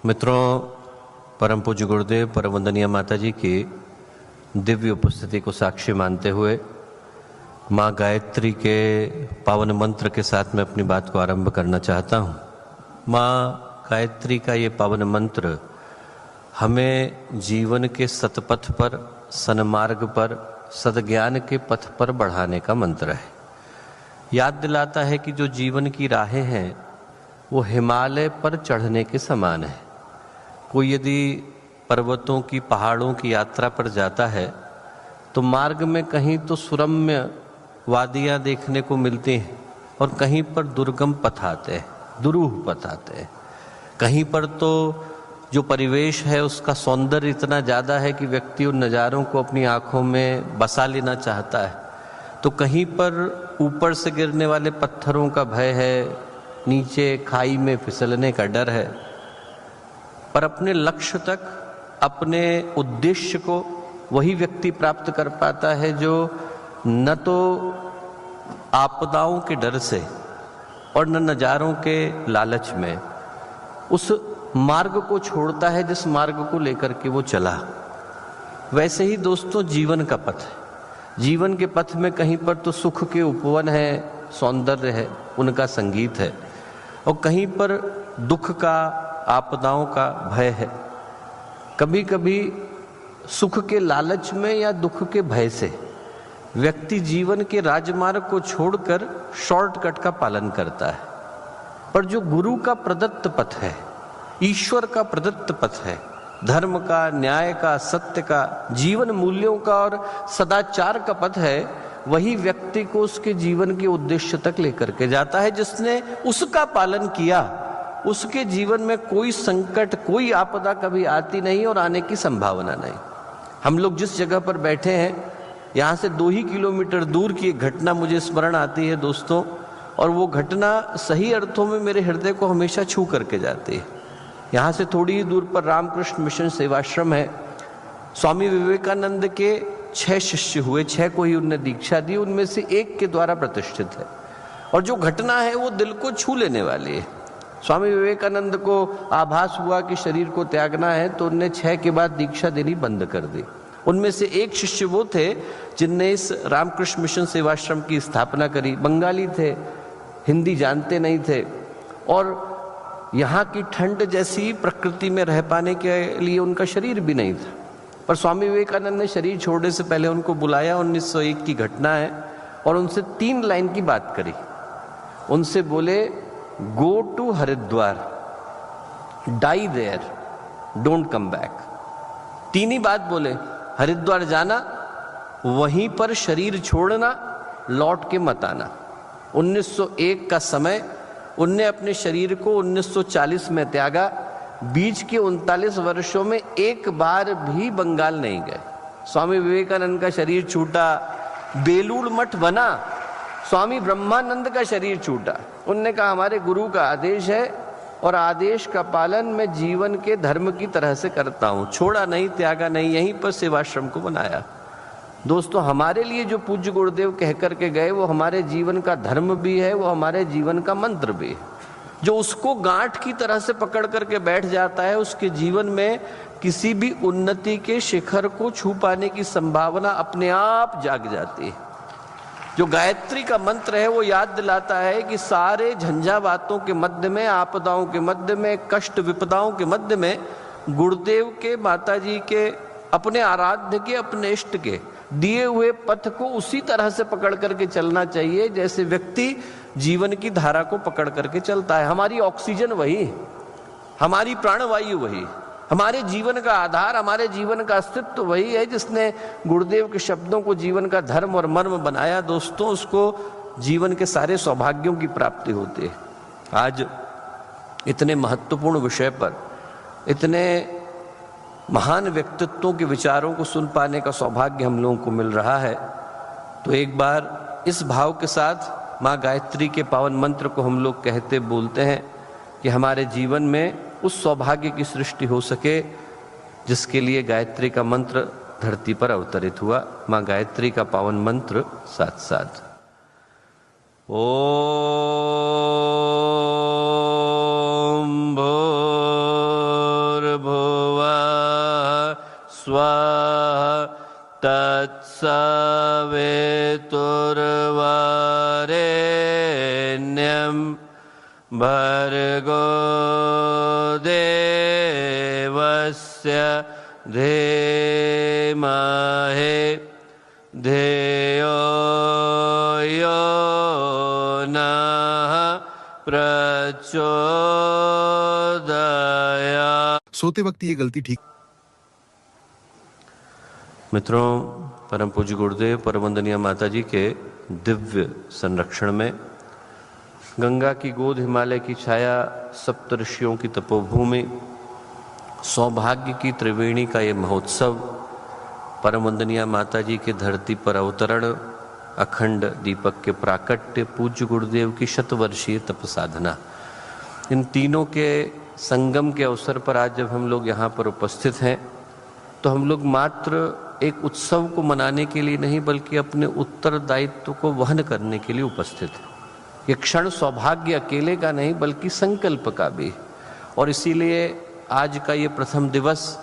मित्रों, परम पूज्य गुरुदेव परम वंदनीय माता जी की दिव्य उपस्थिति को साक्षी मानते हुए माँ गायत्री के पावन मंत्र के साथ मैं अपनी बात को आरंभ करना चाहता हूँ। माँ गायत्री का ये पावन मंत्र हमें जीवन के सतपथ पर, सन्मार्ग पर, सद्ज्ञान के पथ पर बढ़ाने का मंत्र है। याद दिलाता है कि जो जीवन की राहें हैं वो हिमालय पर चढ़ने के समान है। कोई यदि पर्वतों की, पहाड़ों की यात्रा पर जाता है तो मार्ग में कहीं तो सुरम्य वादियाँ देखने को मिलती हैं और कहीं पर दुर्गम पथ आते हैं, दुरूह पथ आते हैं। कहीं पर तो जो परिवेश है उसका सौंदर्य इतना ज़्यादा है कि व्यक्ति उन नज़ारों को अपनी आँखों में बसा लेना चाहता है, तो कहीं पर ऊपर से गिरने वाले पत्थरों का भय है, नीचे खाई में फिसलने का डर है। पर अपने लक्ष्य तक, अपने उद्देश्य को वही व्यक्ति प्राप्त कर पाता है जो न तो आपदाओं के डर से और न नज़ारों के लालच में उस मार्ग को छोड़ता है जिस मार्ग को लेकर के वो चला। वैसे ही दोस्तों जीवन का पथ है। जीवन के पथ में कहीं पर तो सुख के उपवन है, सौंदर्य है, उनका संगीत है, और कहीं पर दुख का, आपदाओं का भय है। कभी कभी सुख के लालच में या दुख के भय से व्यक्ति जीवन के राजमार्ग को छोड़कर शॉर्टकट का पालन करता है। पर जो गुरु का प्रदत्त पथ है, ईश्वर का प्रदत्त पथ है, धर्म का, न्याय का, सत्य का, जीवन मूल्यों का और सदाचार का पथ है, वही व्यक्ति को उसके जीवन के उद्देश्य तक लेकर के जाता है। जिसने उसका पालन किया उसके जीवन में कोई संकट, कोई आपदा कभी आती नहीं और आने की संभावना नहीं। हम लोग जिस जगह पर बैठे हैं, यहाँ से 2 ही किलोमीटर दूर की एक घटना मुझे स्मरण आती है दोस्तों, और वो घटना सही अर्थों में मेरे हृदय को हमेशा छू करके जाती है। यहाँ से थोड़ी ही दूर पर रामकृष्ण मिशन सेवाश्रम है। स्वामी विवेकानंद के 6 शिष्य हुए, 6 को ही उनने दीक्षा दी, उनमें से एक के द्वारा प्रतिष्ठित है। और जो घटना है वो दिल को छू लेने वाली है। स्वामी विवेकानंद को आभास हुआ कि शरीर को त्यागना है, तो उनने 6 के बाद दीक्षा देनी बंद कर दी। उनमें से एक शिष्य वो थे जिनने इस रामकृष्ण मिशन सेवाश्रम की स्थापना करी। बंगाली थे, हिंदी जानते नहीं थे और यहाँ की ठंड जैसी प्रकृति में रह पाने के लिए उनका शरीर भी नहीं था। पर स्वामी विवेकानंद ने शरीर छोड़ने से पहले उनको बुलाया, 1901 की घटना है, और उनसे 3 लाइन की बात करी। उनसे बोले, go to Haridwar, die there, don't come back. 3 ही बात बोले। हरिद्वार जाना, वहीं पर शरीर छोड़ना, लौट के मत आना। 1901 का समय, उनने अपने शरीर को 1940 में त्यागा। बीच के 39 वर्षों में एक बार भी बंगाल नहीं गए। स्वामी विवेकानंद का शरीर छूटा, बेलूर मठ बना, स्वामी ब्रह्मानंद का शरीर छूटा। उनने कहा हमारे गुरु का आदेश है और आदेश का पालन मैं जीवन के धर्म की तरह से करता हूँ। छोड़ा नहीं, त्यागा नहीं, यहीं पर सेवाश्रम को बनाया। दोस्तों, हमारे लिए जो पूज्य गुरुदेव कह करके गए वो हमारे जीवन का धर्म भी है, वो हमारे जीवन का मंत्र भी है। जो उसको गांठ की तरह से पकड़ करके बैठ जाता है, उसके जीवन में किसी भी उन्नति के शिखर को छू पाने की संभावना अपने आप जाग जाती है। जो गायत्री का मंत्र है वो याद दिलाता है कि सारे झंझावातों के मध्य में, आपदाओं के मध्य में, कष्ट विपदाओं के मध्य में गुरुदेव के, माता जी के, अपने आराध्य के, अपने इष्ट के दिए हुए पथ को उसी तरह से पकड़ करके चलना चाहिए जैसे व्यक्ति जीवन की धारा को पकड़ करके चलता है। हमारी ऑक्सीजन वही, हमारी प्राणवायु वही, हमारे जीवन का आधार, हमारे जीवन का अस्तित्व वही है जिसने गुरुदेव के शब्दों को जीवन का धर्म और मर्म बनाया। दोस्तों, उसको जीवन के सारे सौभाग्यों की प्राप्ति होती है। आज इतने महत्वपूर्ण विषय पर इतने महान व्यक्तित्वों के विचारों को सुन पाने का सौभाग्य हम लोगों को मिल रहा है, तो एक बार इस भाव के साथ माँ गायत्री के पावन मंत्र को हम लोग कहते बोलते हैं कि हमारे जीवन में उस सौभाग्य की सृष्टि हो सके जिसके लिए गायत्री का मंत्र धरती पर अवतरित हुआ। माँ गायत्री का पावन मंत्र साथ साथ ओम स्वाहा तत्सवितुर्वरेण्यं भर्गो देवस्य धीमहि धियो यो नः प्रचोदयात्। सोते वक्त ये गलती ठीक। मित्रों, परम पूज्य गुरुदेव परम वंदनीय माता जी के दिव्य संरक्षण में गंगा की गोद, हिमालय की छाया, सप्तऋषियों की तपोभूमि, सौभाग्य की त्रिवेणी का ये महोत्सव, परम वंदनीय माता जी के धरती पर अवतरण, अखंड दीपक के प्राकट्य, पूज्य गुरुदेव की शतवर्षीय तप साधना, इन तीनों के संगम के अवसर पर आज जब हम लोग यहाँ पर उपस्थित हैं तो हम लोग मात्र एक उत्सव को मनाने के लिए नहीं बल्कि अपने उत्तरदायित्व को वहन करने के लिए उपस्थित हैं। ये क्षण सौभाग्य अकेले का नहीं बल्कि संकल्प का भी, और इसीलिए आज का ये प्रथम दिवस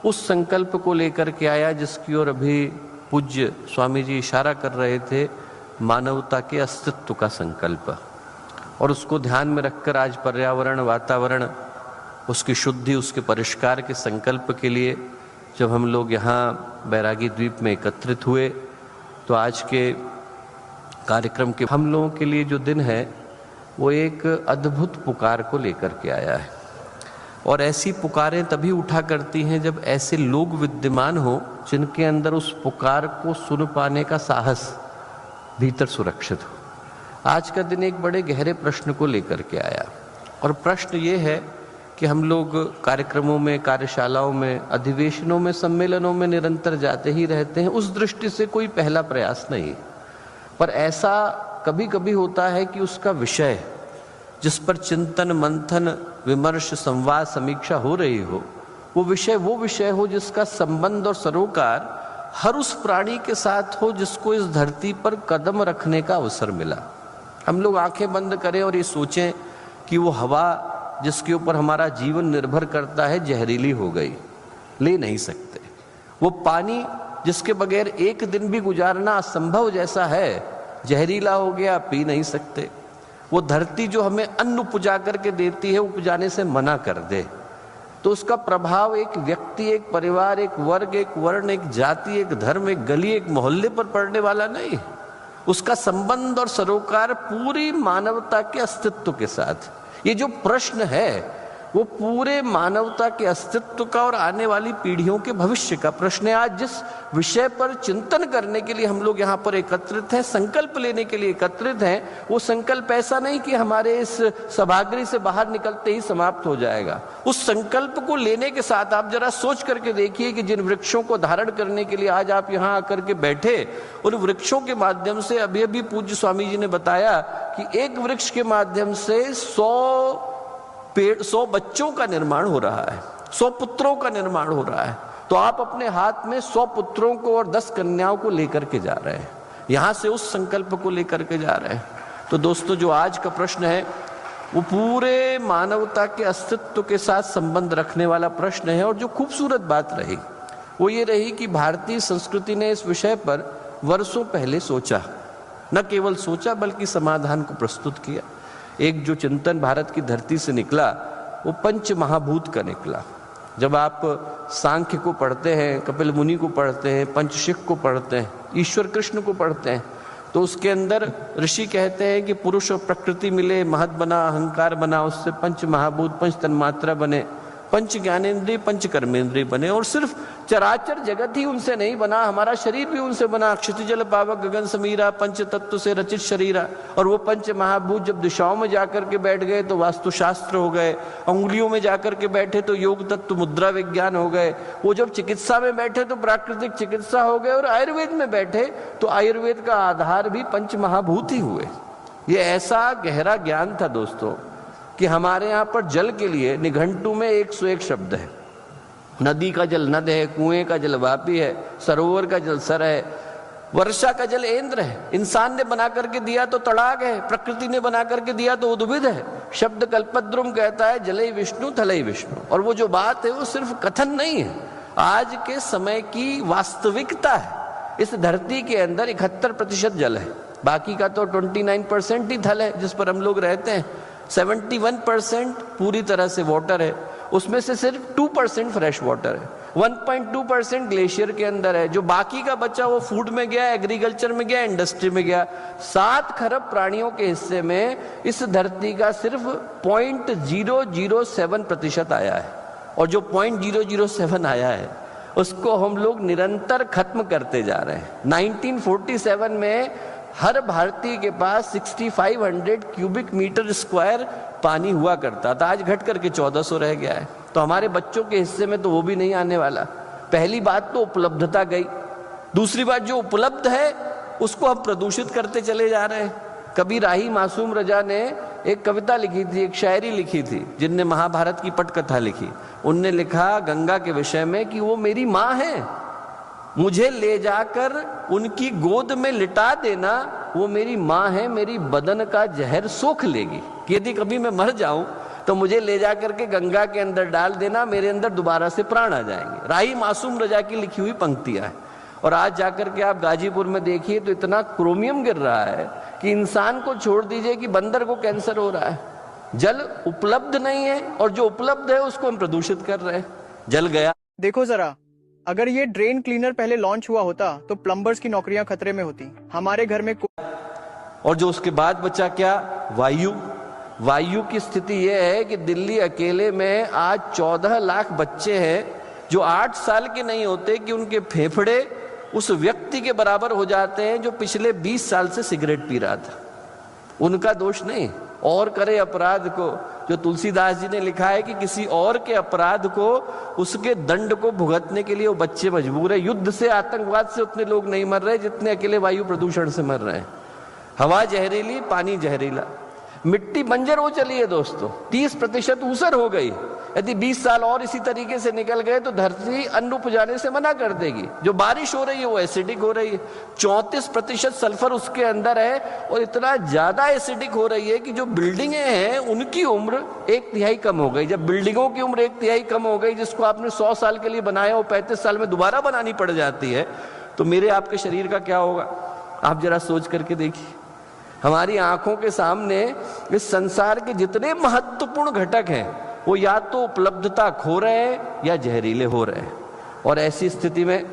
उस संकल्प को लेकर के आया जिसकी ओर अभी पूज्य स्वामी जी इशारा कर रहे थे, मानवता के अस्तित्व का संकल्प। और उसको ध्यान में रखकर आज पर्यावरण, वातावरण, उसकी शुद्धि, उसके परिष्कार के संकल्प के लिए जब हम लोग यहाँ बैरागी द्वीप में एकत्रित हुए तो आज के कार्यक्रम के हम लोगों के लिए जो दिन है वो एक अद्भुत पुकार को लेकर के आया है। और ऐसी पुकारें तभी उठा करती हैं जब ऐसे लोग विद्यमान हो जिनके अंदर उस पुकार को सुन पाने का साहस भीतर सुरक्षित हो। आज का दिन एक बड़े गहरे प्रश्न को लेकर के आया, और प्रश्न ये है कि हम लोग कार्यक्रमों में, कार्यशालाओं में, अधिवेशनों में, सम्मेलनों में निरंतर जाते ही रहते हैं, उस दृष्टि से कोई पहला प्रयास नहीं, पर ऐसा कभी कभी होता है कि उसका विषय जिस पर चिंतन, मंथन, विमर्श, संवाद, समीक्षा हो रही हो, वो विषय हो जिसका संबंध और सरोकार हर उस प्राणी के साथ हो जिसको इस धरती पर कदम रखने का अवसर मिला। हम लोग आंखें बंद करें और ये सोचें कि वो हवा जिसके ऊपर हमारा जीवन निर्भर करता है जहरीली हो गई, ले नहीं सकते। वो पानी जिसके बगैर एक दिन भी गुजारना असंभव जैसा है, जहरीला हो गया, पी नहीं सकते। वो धरती जो हमें अन्न उपजा करके देती है, उपजाने से मना कर दे तो उसका प्रभाव एक व्यक्ति, एक परिवार, एक वर्ग, एक वर्ण, एक जाति, एक धर्म, एक गली, एक मोहल्ले पर पड़ने वाला नहीं। उसका संबंध और सरोकार पूरी मानवता के अस्तित्व के साथ। ये जो प्रश्न है वो पूरे मानवता के अस्तित्व का और आने वाली पीढ़ियों के भविष्य का प्रश्न है। आज जिस विषय पर चिंतन करने के लिए हम लोग यहाँ पर एकत्रित हैं, संकल्प लेने के लिए एकत्रित हैं, वो संकल्प ऐसा नहीं कि हमारे इस सभागृह से बाहर निकलते ही समाप्त हो जाएगा। उस संकल्प को लेने के साथ आप जरा सोच करके देखिए कि जिन वृक्षों को धारण करने के लिए आज आप यहाँ आकर के बैठे, उन वृक्षों के माध्यम से अभी अभी पूज्य स्वामी जी ने बताया कि एक वृक्ष के माध्यम से 100 बच्चों का निर्माण हो रहा है, 100 पुत्रों का निर्माण हो रहा है। तो आप अपने हाथ में 100 पुत्रों को और 10 कन्याओं को लेकर के जा रहे हैं, यहां से उस संकल्प को लेकर के जा रहे हैं। तो दोस्तों, जो आज का प्रश्न है वो पूरे मानवता के अस्तित्व के साथ संबंध रखने वाला प्रश्न है। और जो खूबसूरत बात रही वो ये रही कि भारतीय संस्कृति ने इस विषय पर वर्षों पहले सोचा, न केवल सोचा बल्कि समाधान को प्रस्तुत किया। एक जो चिंतन भारत की धरती से निकला वो पंच महाभूत का निकला। जब आप सांख्य को पढ़ते हैं, कपिल मुनि को पढ़ते हैं, पंचशिख को पढ़ते हैं, ईश्वर कृष्ण को पढ़ते हैं, तो उसके अंदर ऋषि कहते हैं कि पुरुष और प्रकृति मिले, महत बना, अहंकार बना, उससे पंच महाभूत, पंच तन्मात्रा बने, पंच ज्ञानेन्द्रिय, पंच कर्मेंद्रिय बने। और सिर्फ चराचर जगत ही उनसे नहीं बना, हमारा शरीर भी उनसे बना। क्षिति जल पावक गगन समीरा, पंच तत्व से रचित शरीरा। और वो पंच महाभूत जब दिशाओं में जाकर के बैठ गए तो वास्तुशास्त्र हो गए, अंगुलियों में जाकर के बैठे तो योग तत्व, मुद्रा विज्ञान हो गए, वो जब चिकित्सा में बैठे तो प्राकृतिक चिकित्सा हो गए, और आयुर्वेद में बैठे तो आयुर्वेद का आधार भी पंच महाभूत ही हुए। ये ऐसा गहरा ज्ञान था दोस्तों कि हमारे यहाँ पर जल के लिए निघंटू में 101 शब्द है। नदी का जल नद है, कुएं का जल वापी है, सरोवर का जल सर है, वर्षा का जल इंद्र है, इंसान ने बना करके दिया तो तड़ाग है, प्रकृति ने बना करके दिया तो उद्भिद है। शब्द कल्पद्रुम कहता है जलई विष्णु थलई विष्णु। और वो जो बात है वो सिर्फ कथन नहीं है, आज के समय की वास्तविकता है। इस धरती के अंदर 71% जल है, बाकी का तो 29% ही थल है जिस पर हम लोग रहते हैं। 71% पूरी तरह से वाटर है, उसमें से सिर्फ 2% फ्रेश वाटर है, 1.2% ग्लेशियर के अंदर है। जो बाकी का बचा वो फूड में गया, एग्रीकल्चर में गया, इंडस्ट्री में गया। 7 खरब प्राणियों के हिस्से में इस धरती का सिर्फ 0.007% आया है, और जो 0.007 आया है उसको हम लोग निरंतर खत्म करते जा रहे हैं। 1947 में हर भारतीय के पास 6500 क्यूबिक मीटर स्क्वायर पानी हुआ करता था, आज घट करके 1400 रह गया है। तो हमारे बच्चों के हिस्से में तो वो भी नहीं आने वाला। पहली बात तो उपलब्धता गई, दूसरी बात जो उपलब्ध है उसको हम प्रदूषित करते चले जा रहे हैं। कभी राही मासूम रजा ने एक कविता लिखी थी, एक शायरी लिखी थी, जिनने महाभारत की पटकथा लिखी। उनने लिखा गंगा के विषय में कि वो मेरी माँ है, मुझे ले जाकर उनकी गोद में लिटा देना, वो मेरी माँ है, मेरी बदन का जहर सोख लेगी। यदि कभी मैं मर जाऊं तो मुझे ले जाकर के गंगा के अंदर डाल देना, मेरे अंदर दोबारा से प्राण आ जाएंगे। राही मासूम रजा की लिखी हुई पंक्तियां हैं। और आज जाकर के आप गाजीपुर में देखिए तो इतना क्रोमियम गिर रहा है कि इंसान को छोड़ दीजिए कि बंदर को कैंसर हो रहा है। जल उपलब्ध नहीं है, और जो उपलब्ध है उसको हम प्रदूषित कर रहे हैं। जल गया। देखो जरा, अगर ये ड्रेन क्लीनर पहले लॉन्च हुआ होता तो प्लम्बर्स की नौकरियां खतरे में होती। हमारे घर में और जो उसके बाद बचा क्या, वायु। वायु की स्थिति यह है कि दिल्ली अकेले में आज 14 लाख बच्चे हैं जो 8 साल के नहीं होते कि उनके फेफड़े उस व्यक्ति के बराबर हो जाते हैं जो पिछले 20 साल से सिगरेट पी रहा था। उनका दोष नहीं, और करे अपराध को, जो तुलसीदास जी ने लिखा है कि किसी और के अपराध को, उसके दंड को भुगतने के लिए वो बच्चे मजबूर है। युद्ध से, आतंकवाद से उतने लोग नहीं मर रहे जितने अकेले वायु प्रदूषण से मर रहे हैं। हवा जहरीली, पानी जहरीला, मिट्टी बंजर हो चली है दोस्तों, 30% ऊसर हो गई। यदि 20 साल और इसी तरीके से निकल गए तो धरती अन्न उपजाने से मना कर देगी। जो बारिश हो रही है वो एसिडिक हो रही है, 34% सल्फर उसके अंदर है, और इतना ज्यादा एसिडिक हो रही है कि जो बिल्डिंगें हैं उनकी उम्र 1/3 कम हो गई। जब बिल्डिंगों की उम्र 1/3 कम हो गई, जिसको आपने 100 साल के लिए बनाया वो 35 साल में दोबारा बनानी पड़ जाती है, तो मेरे आपके शरीर का क्या होगा? आप जरा सोच करके देखिए। हमारी आंखों के सामने इस संसार के जितने महत्वपूर्ण घटक हैं वो या तो उपलब्धता खो रहे हैं या जहरीले हो रहे हैं। और ऐसी स्थिति में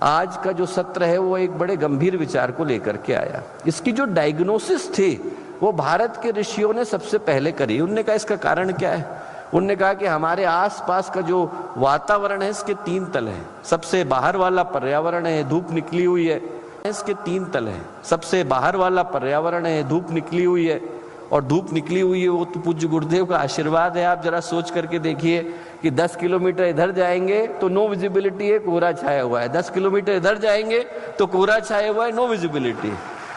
आज का जो सत्र है वो एक बड़े गंभीर विचार को लेकर के आया। इसकी जो डायग्नोसिस थी वो भारत के ऋषियों ने सबसे पहले करी। उन्होंने कहा इसका कारण क्या है? उन्होंने कहा कि हमारे आसपास का जो वातावरण है इसके 3 तल हैं। सबसे बाहर वाला पर्यावरण है, धूप निकली हुई है, इसके 3 तल हैं। सबसे बाहर वाला पर्यावरण है, धूप निकली हुई है, और धूप निकली हुई है वो तो पूज्य गुरुदेव का आशीर्वाद है। आप जरा सोच करके देखिए कि 10 किलोमीटर इधर जाएंगे तो नो विजिबिलिटी है, कोहरा छाया हुआ है। 10 किलोमीटर इधर जाएंगे तो कोहरा छाया हुआ है, नो विजिबिलिटी।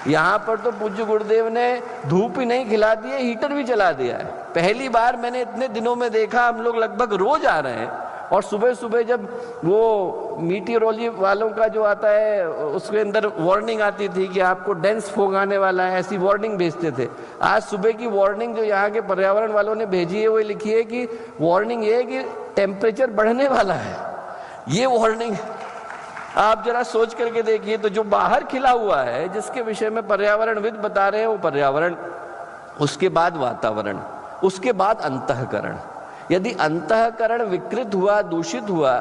यहाँ पर तो पूज्य गुरुदेव ने धूप ही नहीं खिला दी है, हीटर भी चला दिया है। पहली बार मैंने इतने दिनों में देखा, हम लोग लगभग रोज आ रहे हैं, और सुबह सुबह जब वो मीटियोरोलॉजी वालों का जो आता है उसके अंदर वार्निंग आती थी कि आपको डेंस फोग आने वाला है, ऐसी वार्निंग भेजते थे। आज सुबह की वार्निंग जो यहाँ के पर्यावरण वालों ने भेजी है वो लिखी है कि वार्निंग ये है कि टेम्परेचर बढ़ने वाला है। ये वार्निंग आप जरा सोच करके देखिए। तो जो बाहर खिला हुआ है, जिसके विषय में पर्यावरणविद बता रहे हैं, वो पर्यावरण, उसके बाद वातावरण, उसके बाद अंतःकरण। यदि अंतःकरण विकृत हुआ, दूषित हुआ,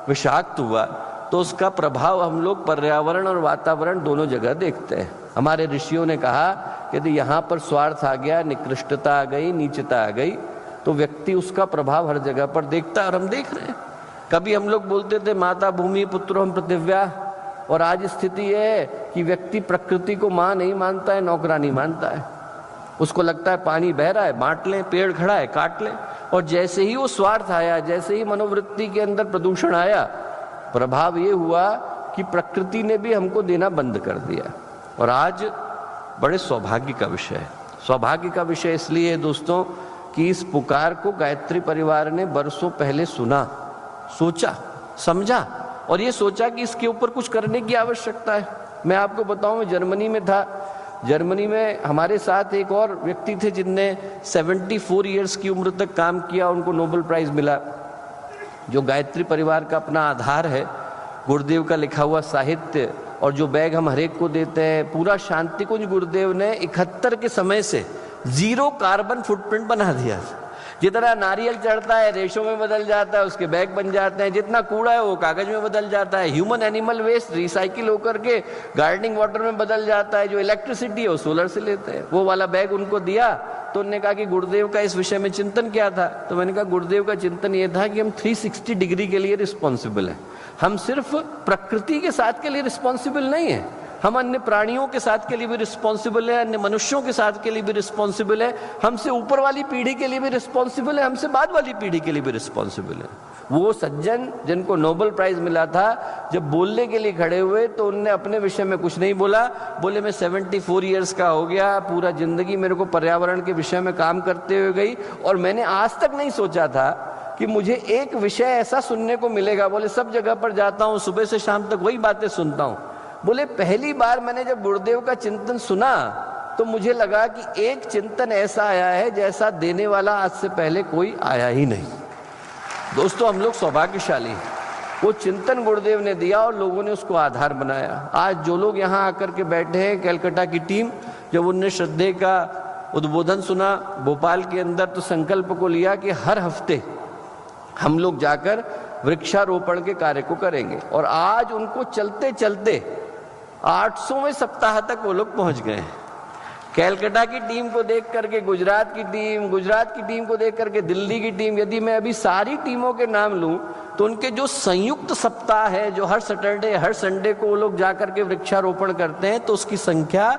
विषाक्त हुआ, तो उसका प्रभाव हम लोग पर्यावरण और वातावरण दोनों जगह देखते हैं। हमारे ऋषियों ने कहा यदि यहाँ पर स्वार्थ आ गया, निकृष्टता आ गई, नीचता आ गई, तो व्यक्ति उसका प्रभाव हर जगह पर देखता है, और हम देख रहे हैं। कभी हम लोग बोलते थे माता भूमि पुत्रोहम पृथिव्या, और आज स्थिति यह है कि व्यक्ति प्रकृति को माँ नहीं मानता है, नौकरानी मानता है। उसको लगता है पानी बह रहा है, बांट लें, पेड़ खड़ा है, काट लें। और जैसे ही वो स्वार्थ आया, जैसे ही मनोवृत्ति के अंदर प्रदूषण आया, प्रभाव ये हुआ कि प्रकृति ने भी हमको देना बंद कर दिया। और आज बड़े सौभाग्य का विषय है। सौभाग्य का विषय इसलिए है दोस्तों कि इस पुकार को गायत्री परिवार ने बरसों पहले सुना, सोचा, समझा, और ये सोचा कि इसके ऊपर कुछ करने की आवश्यकता है। मैं आपको बताऊं, मैं जर्मनी में था। जर्मनी में हमारे साथ एक और व्यक्ति थे जिनने 74 ईयर्स की उम्र तक काम किया, उनको नोबेल प्राइज मिला। जो गायत्री परिवार का अपना आधार है, गुरुदेव का लिखा हुआ साहित्य और जो बैग हम हरेक को देते हैं, पूरा शांति कुंज गुरुदेव ने 71 के समय से 0 कार्बन फुटप्रिंट बना दिया। जितना नारियल चढ़ता है रेशों में बदल जाता है, उसके बैग बन जाते हैं, जितना कूड़ा है वो कागज में बदल जाता है, ह्यूमन एनिमल वेस्ट रिसाइकिल होकर के गार्डनिंग वाटर में बदल जाता है, जो इलेक्ट्रिसिटी है वो सोलर से लेते हैं। वो वाला बैग उनको दिया तो उन्होंने कहा कि गुरुदेव का इस विषय में चिंतन क्या था, तो मैंने कहा गुरुदेव का चिंतन ये था कि हम 360 डिग्री के लिए रिस्पॉन्सिबल हैं। हम सिर्फ प्रकृति के साथ के लिए रिस्पॉन्सिबल नहीं है, हम अन्य प्राणियों के साथ के लिए भी रिस्पॉन्सिबल है, अन्य मनुष्यों के साथ के लिए भी रिस्पॉन्सिबल है, हमसे ऊपर वाली पीढ़ी के लिए भी रिस्पॉन्सिबल है, हमसे बाद वाली पीढ़ी के लिए भी रिस्पॉन्सिबल है। वो सज्जन जिनको नोबेल प्राइज मिला था, जब बोलने के लिए खड़े हुए तो उनने अपने विषय में कुछ नहीं बोला, बोले मैं 74 ईयर्स का हो गया, पूरा जिंदगी मेरे को पर्यावरण के विषय में काम करते हुए गई और मैंने आज तक नहीं सोचा था कि मुझे एक विषय ऐसा सुनने को मिलेगा। बोले सब जगह पर जाता हूँ, सुबह से शाम तक वही बातें सुनता हूँ। बोले पहली बार मैंने जब गुरुदेव का चिंतन सुना तो मुझे लगा कि एक चिंतन ऐसा आया है जैसा देने वाला आज से पहले कोई आया ही नहीं। दोस्तों, हम लोग सौभाग्यशाली हैं, वो चिंतन गुरुदेव ने दिया और लोगों ने उसको आधार बनाया। आज जो लोग यहाँ आकर के बैठे हैं, कैलकाटा की टीम, जब उनने श्रद्धे का उद्बोधन सुना भोपाल के अंदर, तो संकल्प को लिया कि हर हफ्ते हम लोग जाकर वृक्षारोपण के कार्य को करेंगे। और आज उनको चलते चलते 800वें सप्ताह तक वो लोग पहुंच गए हैं। कैलकाटा की टीम को देख करके गुजरात की टीम को देख करके दिल्ली की टीम, यदि मैं अभी सारी टीमों के नाम लूं तो उनके जो संयुक्त सप्ताह है, जो हर सैटरडे हर संडे को वो लोग जाकर के वृक्षारोपण करते हैं, तो उसकी संख्या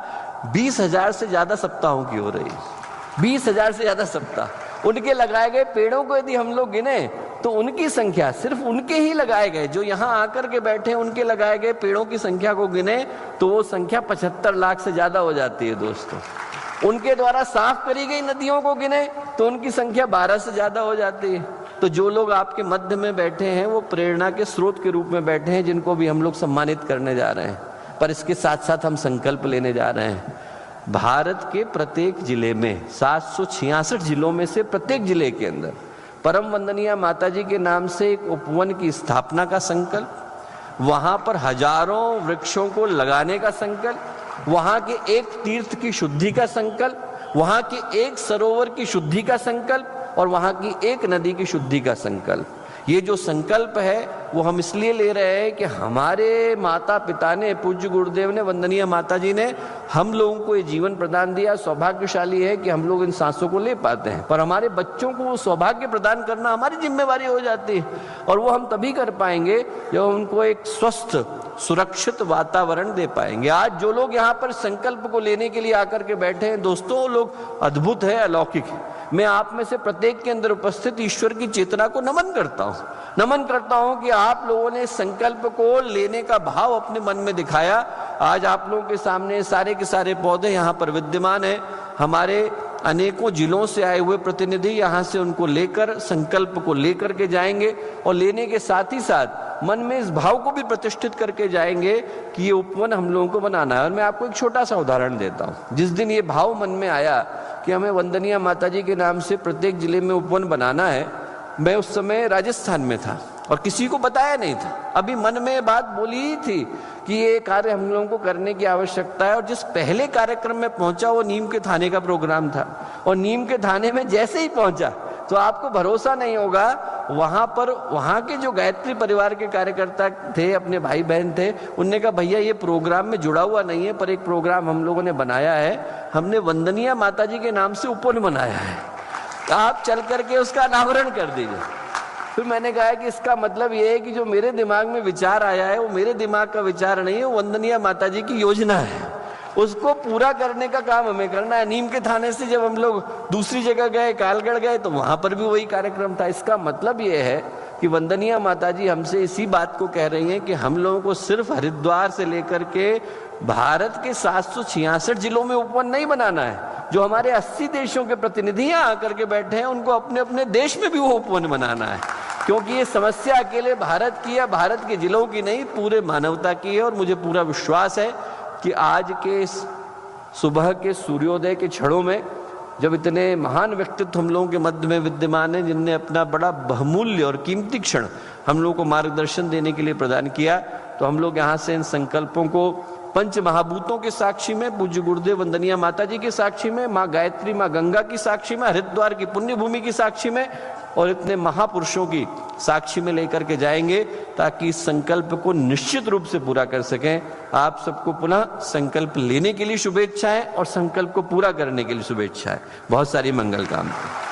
20,000 से ज्यादा सप्ताहों की हो रही है। 20,000 से ज्यादा सप्ताह। उनके लगाए गए पेड़ों को यदि हम लोग गिने तो उनकी संख्या, सिर्फ उनके ही लगाए गए, जो यहाँ आकर के बैठे उनके लगाए गए पेड़ों की संख्या को गिने तो वो संख्या 75 लाख से ज्यादा हो जाती है। दोस्तों, उनके द्वारा साफ करी गई नदियों को गिने तो उनकी संख्या 12 से ज्यादा हो जाती है। तो जो लोग आपके मध्य में बैठे हैं वो प्रेरणा के स्रोत के रूप में बैठे हैं, जिनको भी हम लोग सम्मानित करने जा रहे हैं। पर इसके साथ साथ हम संकल्प लेने जा रहे हैं, भारत के प्रत्येक जिले में 766 जिलों में से प्रत्येक जिले के अंदर परम वंदनीय माताजी के नाम से एक उपवन की स्थापना का संकल्प, वहां पर हजारों वृक्षों को लगाने का संकल्प, वहां के एक तीर्थ की शुद्धि का संकल्प, वहां के एक सरोवर की शुद्धि का संकल्प और वहां की एक नदी की शुद्धि का संकल्प। ये जो संकल्प है वो हम इसलिए ले रहे हैं कि हमारे माता पिता ने, पूज्य गुरुदेव ने, वंदनीय माता जी ने हम लोगों को ये जीवन प्रदान दिया। सौभाग्यशाली है कि हम लोग इन सांसों को ले पाते हैं, पर हमारे बच्चों को वो सौभाग्य प्रदान करना हमारी जिम्मेवारी हो जाती है। और वो हम तभी कर पाएंगे जब उनको एक स्वस्थ सुरक्षित वातावरण दे पाएंगे। आज जो लोग यहाँ पर संकल्प को लेने के लिए आकर के बैठे हैं दोस्तों, वो लोग अद्भुत है, अलौकिक है। मैं आप में से प्रत्येक के अंदर उपस्थित ईश्वर की चेतना को नमन करता हूं कि आप लोगों ने संकल्प को लेने का भाव अपने मन में दिखाया। आज आप लोगों के सामने सारे के सारे पौधे यहाँ पर विद्यमान है। हमारे अनेकों जिलों से आए हुए प्रतिनिधि यहाँ से उनको लेकर, संकल्प को लेकर के जाएंगे और लेने के साथ ही साथ मन में इस भाव को भी प्रतिष्ठित करके जाएंगे कि ये उपवन हम लोगों को बनाना है। और मैं आपको एक छोटा सा उदाहरण देता हूँ। जिस दिन ये भाव मन में आया कि हमें वंदनीय माताजी के नाम से प्रत्येक जिले में उपवन बनाना है, मैं उस समय राजस्थान में था और किसी को बताया नहीं था। अभी मन में बात बोली ही थी कि ये कार्य हम लोगों को करने की आवश्यकता है। और जिस पहले कार्यक्रम में पहुंचा वो नीम के थाने का प्रोग्राम था, और नीम के थाने में जैसे ही पहुंचा तो आपको भरोसा नहीं होगा, वहां पर वहां के जो गायत्री परिवार के कार्यकर्ता थे, अपने भाई बहन थे, उनने कहा भैया ये प्रोग्राम में जुड़ा हुआ नहीं है, पर एक प्रोग्राम हम लोगों ने बनाया है, हमने वंदनीय माताजी के नाम से उपवन बनाया है, आप चल करके उसका अनावरण कर दीजिए। फिर मैंने कहा कि इसका मतलब ये है कि जो मेरे दिमाग में विचार आया है वो मेरे दिमाग का विचार नहीं है, वो वंदनीय माताजी की योजना है, उसको पूरा करने का काम हमें करना है। नीम के थाने से जब हम लोग दूसरी जगह गए, कालगढ़ गए, तो वहां पर भी वही कार्यक्रम था। इसका मतलब ये है कि वंदनीय माताजी हमसे इसी बात को कह रही हैं कि हम लोगों को सिर्फ हरिद्वार से लेकर के भारत के 766 जिलों में उपवन नहीं बनाना है। जो हमारे 80 देशों के प्रतिनिधि यहाँ आकर के बैठे हैं, उनको अपने अपने देश में भी वो उपवन बनाना है, क्योंकि ये समस्या अकेले भारत की या भारत के जिलों की नहीं, पूरे मानवता की है। और मुझे पूरा विश्वास है कि आज के सुबह के सूर्योदय के क्षणों में जब इतने महान व्यक्तित्व हम लोगों के मध्य में विद्यमान है, जिनने अपना बड़ा बहुमूल्य और कीमती क्षण हम लोगों को मार्गदर्शन देने के लिए प्रदान किया, तो हम लोग यहाँ से इन संकल्पों को पंच महाभूतों के साक्षी में, पूज्य गुरुदेव वंदनीय माता जी के साक्षी में, माँ गायत्री, माँ गंगा की साक्षी में, हरिद्वार की पुण्य भूमि की साक्षी में और इतने महापुरुषों की साक्षी में लेकर के जाएंगे, ताकि इस संकल्प को निश्चित रूप से पूरा कर सकें। आप सबको पुनः संकल्प लेने के लिए शुभेच्छाएं और संकल्प को पूरा करने के लिए शुभेच्छाएं। बहुत सारी मंगल कामनाएं।